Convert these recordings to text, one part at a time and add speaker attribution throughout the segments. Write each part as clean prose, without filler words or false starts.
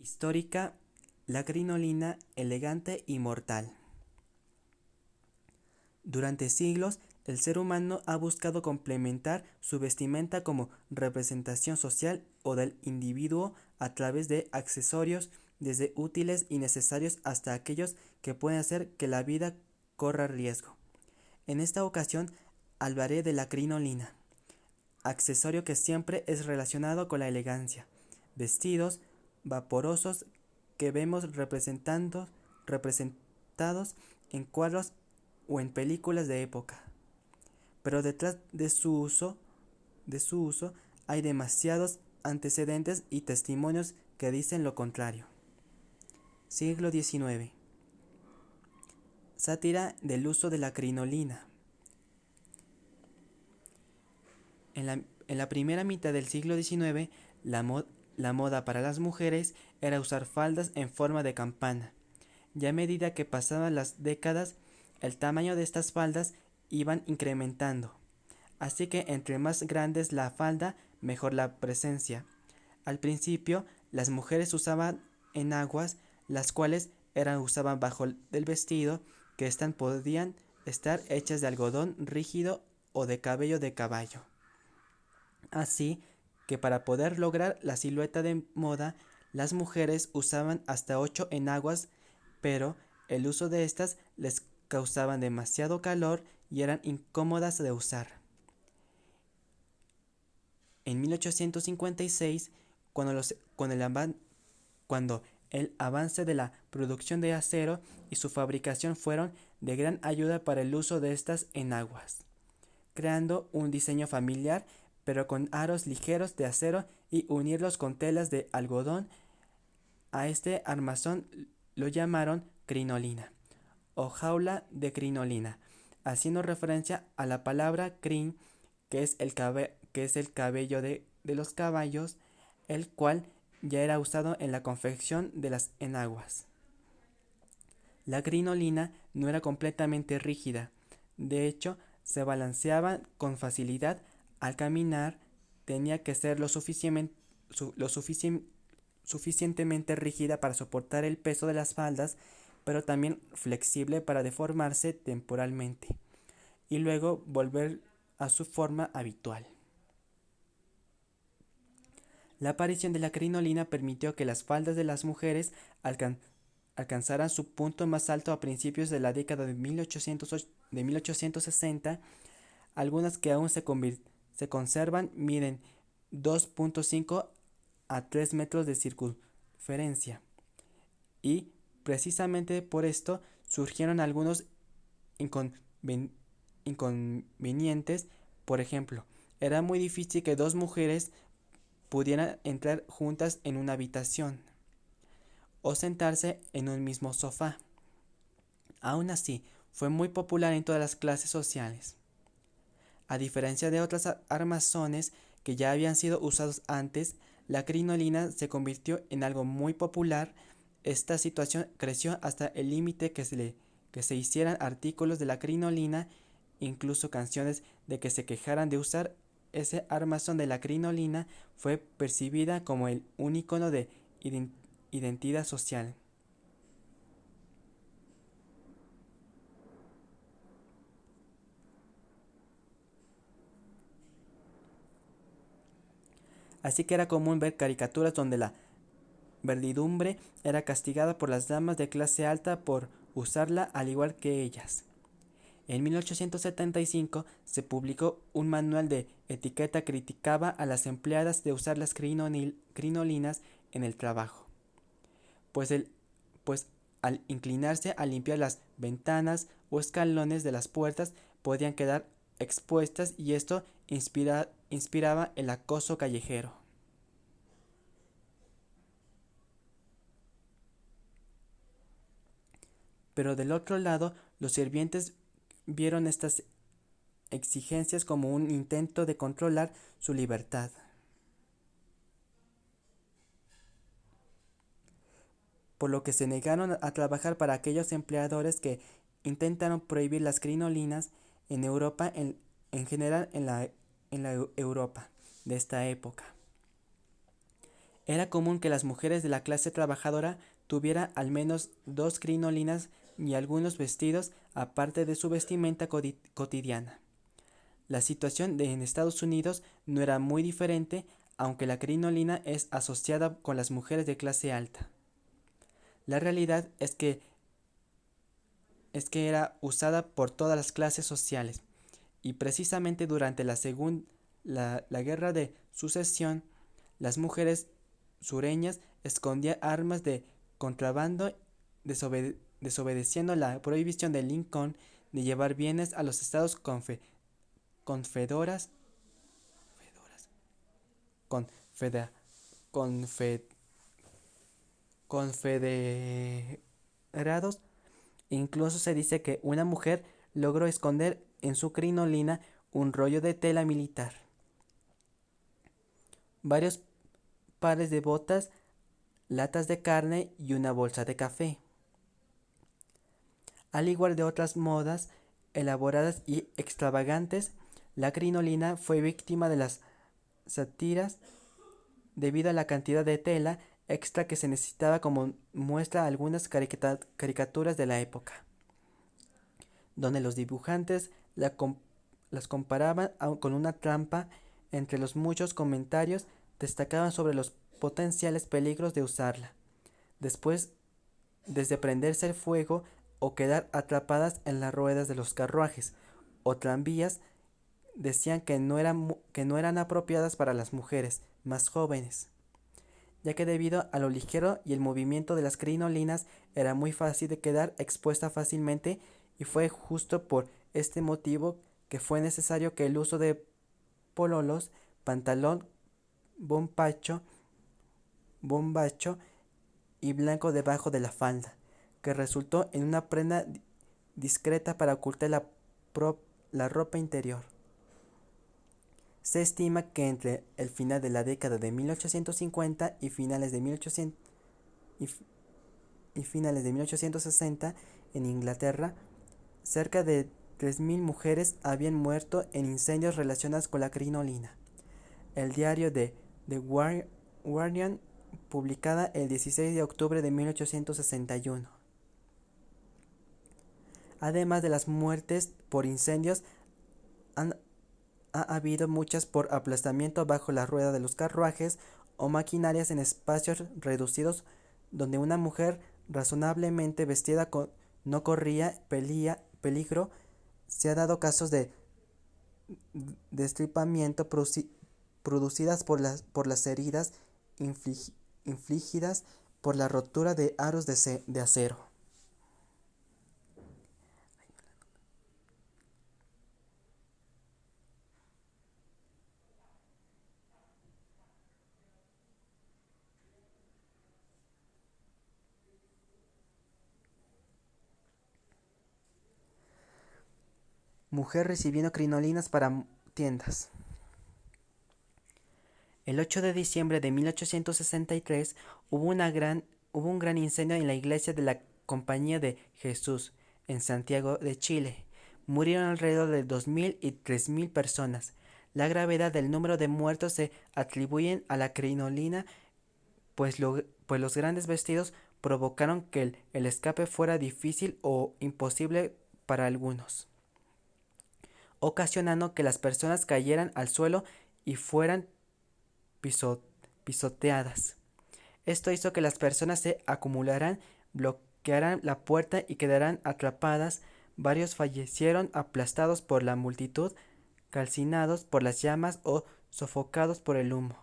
Speaker 1: Histórica, la crinolina elegante y mortal. Durante siglos, el ser humano ha buscado complementar su vestimenta como representación social o del individuo a través de accesorios, desde útiles y necesarios hasta aquellos que pueden hacer que la vida corra riesgo. En esta ocasión, hablaré de la crinolina, accesorio que siempre es relacionado con la elegancia, vestidos vaporosos que vemos representados en cuadros o en películas de época. Pero detrás de su uso hay demasiados antecedentes y testimonios que dicen lo contrario. Siglo XIX. Sátira del uso de la crinolina. En la primera mitad del siglo XIX, la moda para las mujeres era usar faldas en forma de campana. Ya a medida que pasaban las décadas, el tamaño de estas faldas iban incrementando. Así que entre más grande es la falda, mejor la presencia. Al principio, las mujeres usaban enaguas, las cuales usaban bajo del vestido, que podían estar hechas de algodón rígido o de cabello de caballo. Así que para poder lograr la silueta de moda, las mujeres usaban hasta 8 enaguas, pero el uso de estas les causaban demasiado calor y eran incómodas de usar. En 1856, cuando el avance de la producción de acero y su fabricación fueron de gran ayuda para el uso de estas enaguas, creando un diseño familiar pero con aros ligeros de acero y unirlos con telas de algodón. A este armazón lo llamaron crinolina o jaula de crinolina, haciendo referencia a la palabra crin, que es el cabello de los caballos, el cual ya era usado en la confección de las enaguas. La crinolina no era completamente rígida, de hecho, se balanceaba con facilidad. Al caminar, tenía que ser suficientemente rígida para soportar el peso de las faldas, pero también flexible para deformarse temporalmente y luego volver a su forma habitual. La aparición de la crinolina permitió que las faldas de las mujeres alcanzaran su punto más alto a principios de la década de 1860. Algunas que aún se conservan miden 2.5 a 3 metros de circunferencia, y precisamente por esto surgieron algunos inconvenientes. Por ejemplo, era muy difícil que dos mujeres pudieran entrar juntas en una habitación o sentarse en un mismo sofá. Aún así, fue muy popular en todas las clases sociales. A diferencia de otros armazones que ya habían sido usados antes, la crinolina se convirtió en algo muy popular. Esta situación creció hasta el límite que se hicieran artículos de la crinolina, incluso canciones de que se quejaran de usar ese armazón de la crinolina fue percibida como un icono de identidad social. Así que era común ver caricaturas donde la verdidumbre era castigada por las damas de clase alta por usarla al igual que ellas. En 1875 se publicó un manual de etiqueta que criticaba a las empleadas de usar las crinolinas en el trabajo, pues, pues al inclinarse a limpiar las ventanas o escalones de las puertas podían quedar expuestas, y esto inspiraba el acoso callejero. Pero del otro lado, los sirvientes vieron estas exigencias como un intento de controlar su libertad. Por lo que se negaron a trabajar para aquellos empleadores que intentaron prohibir las crinolinas en Europa, en general en la Europa de esta época. Era común que las mujeres de la clase trabajadora tuvieran al menos dos crinolinas y algunos vestidos aparte de su vestimenta cotidiana. La situación en Estados Unidos no era muy diferente, aunque la crinolina es asociada con las mujeres de clase alta. La realidad es que era usada por todas las clases sociales, y precisamente durante la Guerra de Sucesión, las mujeres sureñas escondían armas de contrabando, desobedeciendo la prohibición de Lincoln de llevar bienes a los estados confederas, confeder- confe- confederados. Incluso se dice que una mujer logró esconder en su crinolina un rollo de tela militar, varios pares de botas, latas de carne y una bolsa de café. Al igual de otras modas elaboradas y extravagantes, la crinolina fue víctima de las sátiras debido a la cantidad de tela extra que se necesitaba, como muestra algunas caricaturas de la época, donde los dibujantes las comparaban con una trampa. Entre los muchos comentarios destacaban sobre los potenciales peligros de usarla, después desde prenderse el fuego o quedar atrapadas en las ruedas de los carruajes o tranvías. Decían que no eran apropiadas para las mujeres más jóvenes, ya que debido a lo ligero y el movimiento de las crinolinas era muy fácil de quedar expuesta fácilmente, y fue justo por este motivo que fue necesario que el uso de pololos, pantalón bombacho, bombacho y blanco debajo de la falda, que resultó en una prenda discreta para ocultar la ropa interior. Se estima que entre el final de la década de 1850 y finales de 1860, en Inglaterra, cerca de 3.000 mujeres habían muerto en incendios relacionados con la crinolina. El diario The Guardian, publicada el 16 de octubre de 1861. Además de las muertes por incendios, ha habido muchas por aplastamiento bajo la rueda de los carruajes o maquinarias en espacios reducidos donde una mujer razonablemente vestida no corría peligro. Se ha dado casos de destripamiento producidas por las heridas infligidas por la rotura de aros de acero. Mujer recibiendo crinolinas para tiendas. El 8 de diciembre de 1863 hubo un gran incendio en la iglesia de la Compañía de Jesús, en Santiago de Chile. Murieron alrededor de 2.000 y 3.000 personas. La gravedad del número de muertos se atribuyen a la crinolina, pues los grandes vestidos provocaron que el escape fuera difícil o imposible para algunos, ocasionando que las personas cayeran al suelo y fueran pisoteadas. Esto hizo que las personas se acumularan, bloquearan la puerta y quedaran atrapadas. Varios fallecieron aplastados por la multitud, calcinados por las llamas o sofocados por el humo.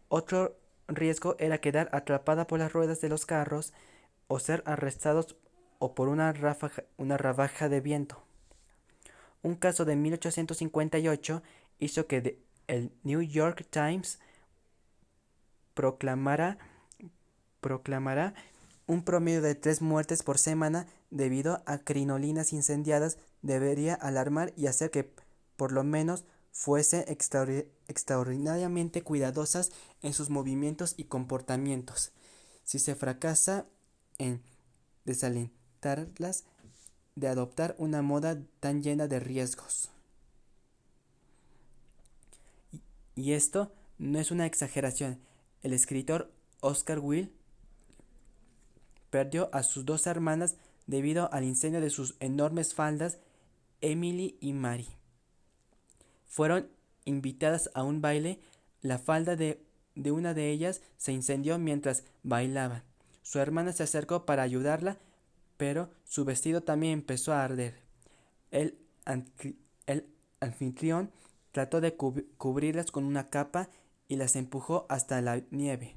Speaker 1: Otro riesgo era quedar atrapada por las ruedas de los carros o ser arrestados o por una ráfaga de viento. Un caso de 1858 hizo que el New York Times proclamará un promedio de 3 muertes por semana debido a crinolinas incendiadas. Debería alarmar y hacer que por lo menos fuesen extraordinariamente cuidadosas en sus movimientos y comportamientos. Si se fracasa en desalentarlas de adoptar una moda tan llena de riesgos. Y esto no es una exageración. El escritor Oscar Wilde perdió a sus dos hermanas debido al incendio de sus enormes faldas. Emily y Mary fueron invitadas a un baile. La falda de una de ellas se incendió mientras bailaban. Su hermana se acercó para ayudarla, pero su vestido también empezó a arder. El, el anfitrión trató de cubrirlas con una capa y las empujó hasta la nieve,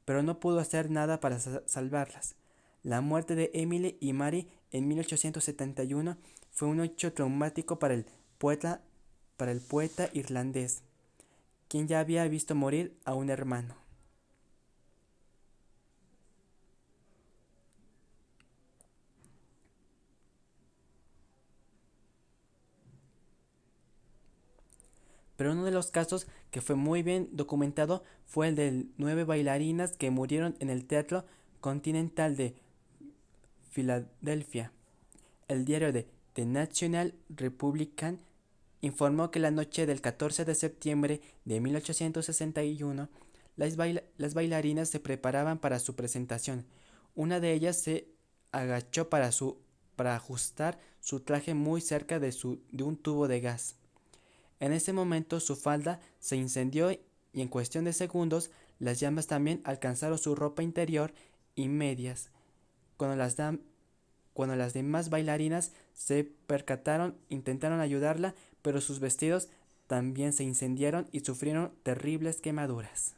Speaker 1: pero no pudo hacer nada para salvarlas. La muerte de Emily y Mary en 1871 fue un hecho traumático para el poeta irlandés, quien ya había visto morir a un hermano. Pero uno de los casos que fue muy bien documentado fue el de 9 bailarinas que murieron en el Teatro Continental de Filadelfia. El diario de The National Republican informó que la noche del 14 de septiembre de 1861 las bailarinas se preparaban para su presentación. Una de ellas se agachó para ajustar su traje muy cerca de un tubo de gas. En ese momento su falda se incendió y en cuestión de segundos las llamas también alcanzaron su ropa interior y medias. Cuando cuando las demás bailarinas se percataron, intentaron ayudarla, pero sus vestidos también se incendiaron y sufrieron terribles quemaduras.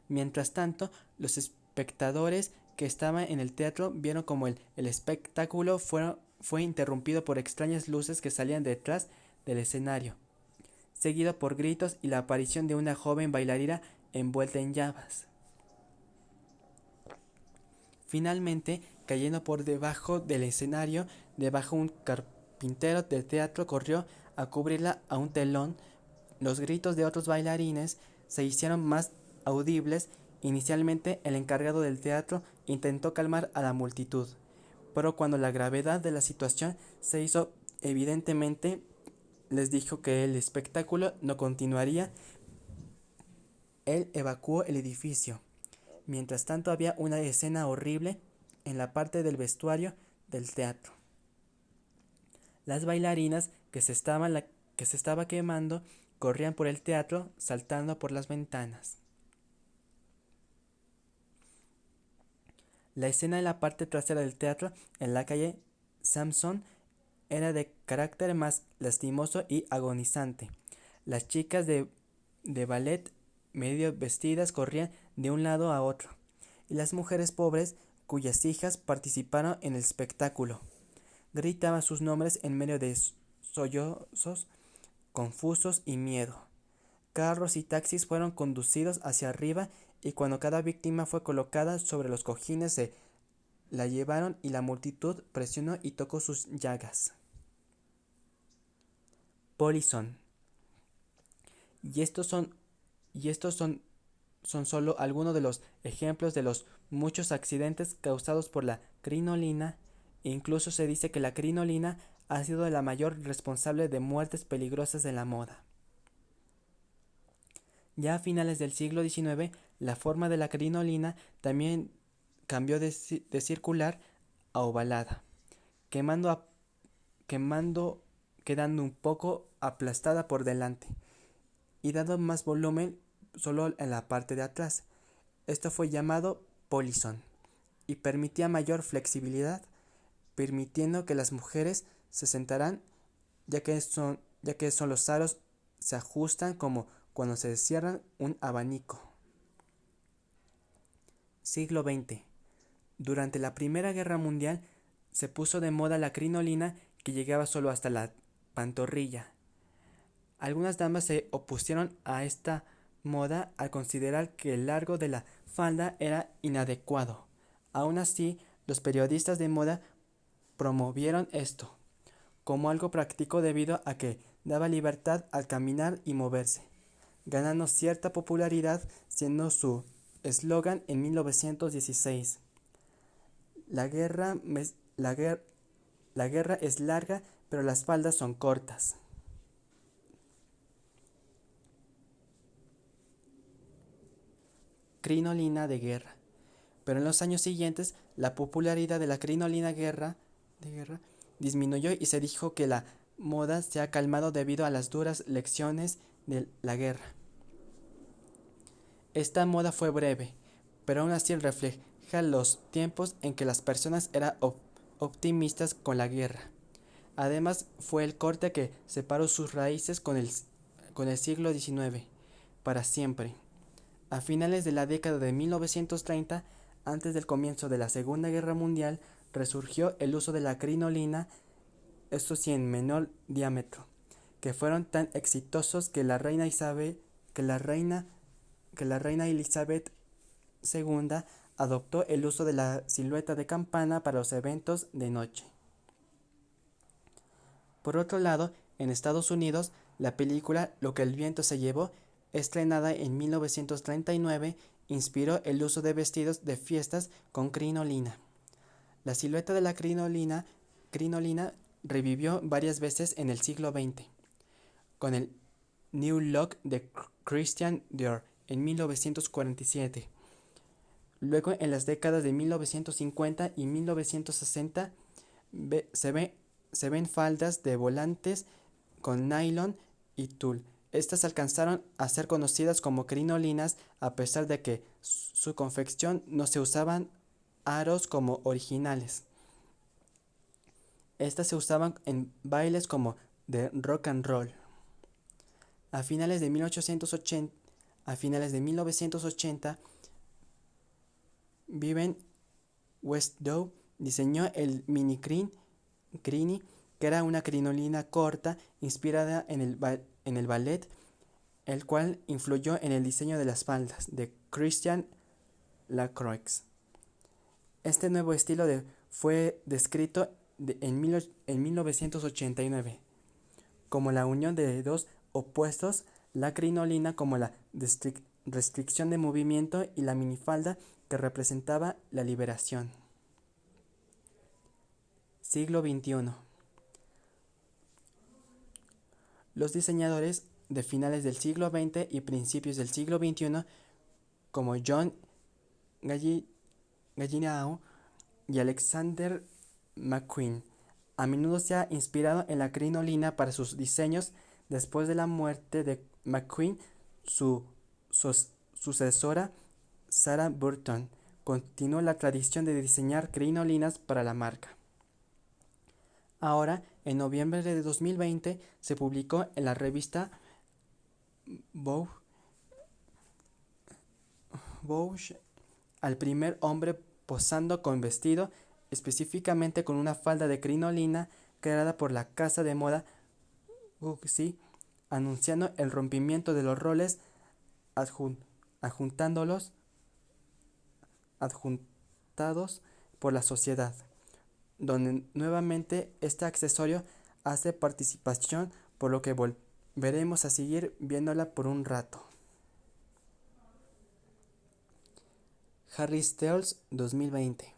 Speaker 1: Mientras tanto, los espectadores que estaban en el teatro vieron como el espectáculo fue interrumpido por extrañas luces que salían detrás del escenario, seguido por gritos y la aparición de una joven bailarina envuelta en llamas. Finalmente, cayendo por debajo del escenario, debajo un carpintero del teatro corrió a cubrirla a un telón. Los gritos de otros bailarines se hicieron más audibles. Inicialmente, el encargado del teatro intentó calmar a la multitud, pero cuando la gravedad de la situación se hizo evidentemente, les dijo que el espectáculo no continuaría. Él evacuó el edificio. Mientras tanto había una escena horrible en la parte del vestuario del teatro. Las bailarinas que se estaba quemando corrían por el teatro saltando por las ventanas. La escena en la parte trasera del teatro, en la calle Samson, era de carácter más lastimoso y agonizante. Las chicas de ballet medio vestidas corrían de un lado a otro, y las mujeres pobres, cuyas hijas participaron en el espectáculo, gritaban sus nombres en medio de sollozos confusos y miedo. Carros y taxis fueron conducidos hacia arriba y cuando cada víctima fue colocada sobre los cojines se la llevaron y la multitud presionó y tocó sus llagas. Polizón. Y son solo algunos de los ejemplos de los muchos accidentes causados por la crinolina. Incluso se dice que la crinolina ha sido la mayor responsable de muertes peligrosas de la moda. Ya a finales del siglo XIX, la forma de la crinolina también cambió de circular a ovalada, quemando, quedando un poco aplastada por delante y dando más volumen solo en la parte de atrás. Esto fue llamado polizón y permitía mayor flexibilidad, permitiendo que las mujeres se sentaran ya que son los aros se ajustan como cuando se cierra un abanico. Siglo XX. Durante la Primera Guerra Mundial se puso de moda la crinolina que llegaba solo hasta la pantorrilla. Algunas damas se opusieron a esta moda al considerar que el largo de la falda era inadecuado. Aún así, los periodistas de moda promovieron esto como algo práctico debido a que daba libertad al caminar y moverse, ganando cierta popularidad siendo su eslogan en 1916. La guerra, la, guer, la guerra es larga, pero las faldas son cortas. crinolina de guerra. Pero en los años siguientes, la popularidad de la crinolina de guerra disminuyó y se dijo que la moda se ha calmado debido a las duras lecciones de la guerra. Esta moda fue breve, pero aún así refleja los tiempos en que las personas eran optimistas con la guerra. Además, fue el corte que separó sus raíces con el siglo XIX, para siempre. A finales de la década de 1930, antes del comienzo de la Segunda Guerra Mundial, resurgió el uso de la crinolina, esto sí en menor diámetro, que fueron tan exitosos que la reina Elizabeth II adoptó el uso de la silueta de campana para los eventos de noche. Por otro lado, en Estados Unidos, la película Lo que el viento se llevó, estrenada en 1939, inspiró el uso de vestidos de fiestas con crinolina. La silueta de la crinolina revivió varias veces en el siglo XX, con el New Look de Christian Dior en 1947. Luego, en las décadas de 1950 y 1960, se ven faldas de volantes con nylon y tul. Estas alcanzaron a ser conocidas como crinolinas a pesar de que su confección no se usaban aros como originales. Estas se usaban en bailes como de rock and roll. A finales de 1980, Vivienne Westwood diseñó el mini crini, que era una crinolina corta inspirada en el ballet, el cual influyó en el diseño de las faldas de Christian Lacroix. Este nuevo estilo fue descrito en 1989 como la unión de dos opuestos, la crinolina como la restricción de movimiento y la minifalda que representaba la liberación. Siglo XXI. Los diseñadores de finales del siglo XX y principios del siglo XXI, como John Galliano y Alexander McQueen, a menudo se ha inspirado en la crinolina para sus diseños. Después de la muerte de McQueen, su sucesora, Sarah Burton, continuó la tradición de diseñar crinolinas para la marca. Ahora, en noviembre de 2020, se publicó en la revista Vogue al primer hombre posando con vestido, específicamente con una falda de crinolina creada por la casa de moda Gucci, anunciando el rompimiento de los roles adjuntados por la sociedad, donde nuevamente este accesorio hace participación, por lo que volveremos a seguir viéndola por un rato. Harry Styles 2020.